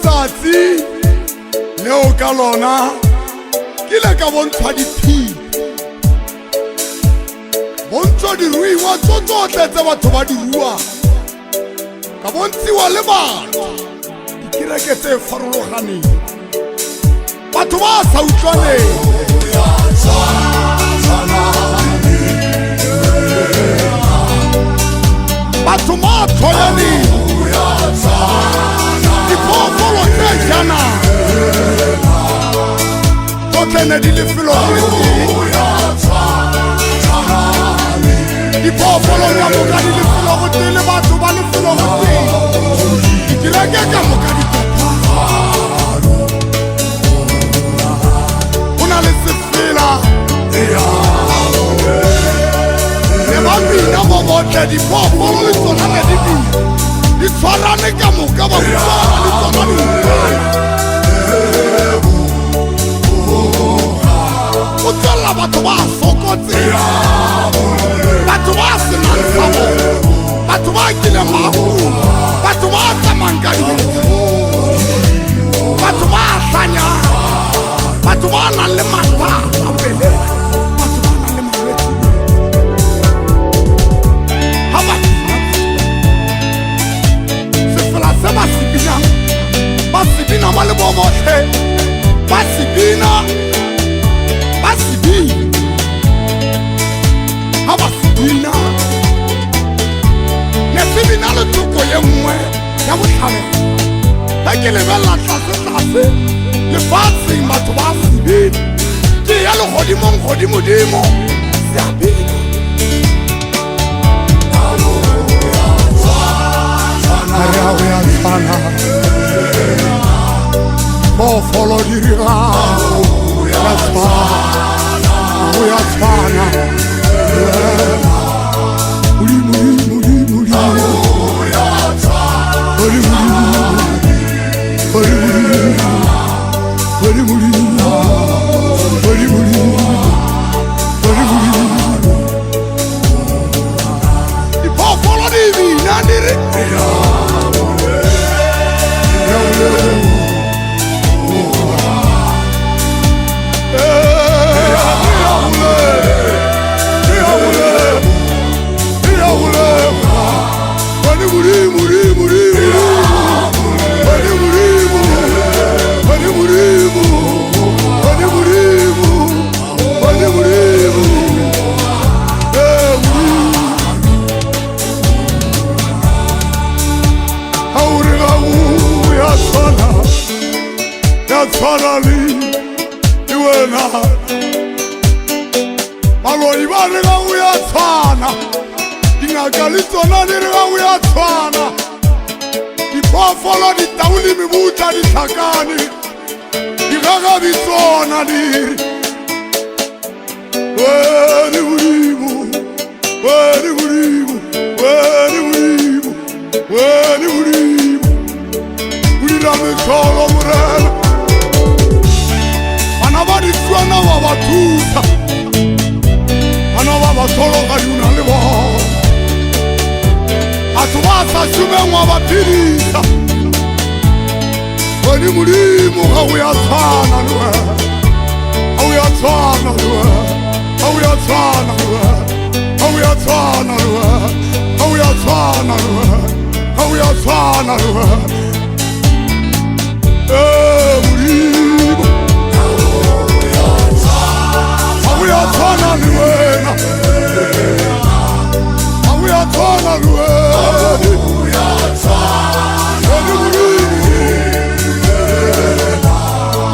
letsatsi leo ka lona ke le ka bontshwa diphipi bontsho diruiwa tsotlhe tse batho ba di ruang ka bontshiwa le batho dikereke tse farologaneng batho ba sa utlwaneng batho ba tlhoyaneng diphoofolo tse janang tsotlhe ne di lefelo diphoofolo ka moka di lefelo go teng le batho ba lefelo go teng dikereke ka moka go na le sefela le ba bina bo botlhe diphoofolo le tsona ne di bina di tshwarane ka moka ba butana le tsona di o tswela batho ba sokotseng batho ba senang sabo batho ba kileng mafu batho ba tsamayang ka dibete batho ba hlanyang batho ba nang le mathata a pele batho ba nang le malwetse ha ba sefela se ba se bina ba le bo botlhe ba se bina ha ba se bina ne se bina le toko ye nngwe ya botlhale ga ke lebelela tlase lefatsheng batho ba se bina ke ya legodimong godimodimo se a bina a re a go ya tshwana phoofolo di dira ya tshwana diphoofolo di bina di re baloi ba re ga o ya tshwana dingaka le tsona di re ga o ya tshwana diphoofolo ditau le mebutla ditlhakane digagabi tsona di wene modimo wene modimo wene modimo wene modimo o dira metlholo morena bana ba ditsuana wa ba thusa bana ba ba thologadiuna le bona batho ba sa šomeng wa ba phedisa wene modimo ga o ya tshwana le wena ga o ya tshwana le wena ga o ya tshwana le wena ga o ya tshwana le wena ga o ya tshwana le wena ga o ya tshwana le wena modimo uyatshwana le wena uyatshwana le wena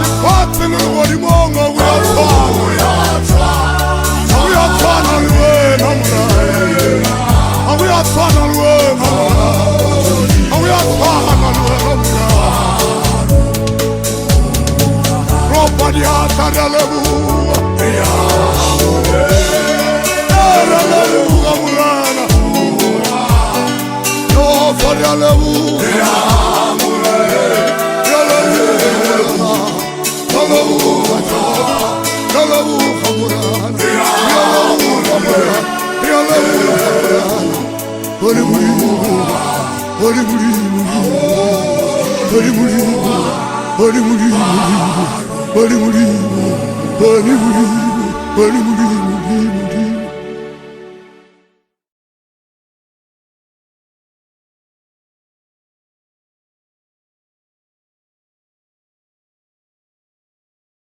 lefatshe le legodimong uyatshwana le wena uyatshwana le wena uyatshwana le wena ropa diatla di a leboga Holy, Bani mulimo, bani mulimo, bani mulimo, bani mulimo, bani mulimo.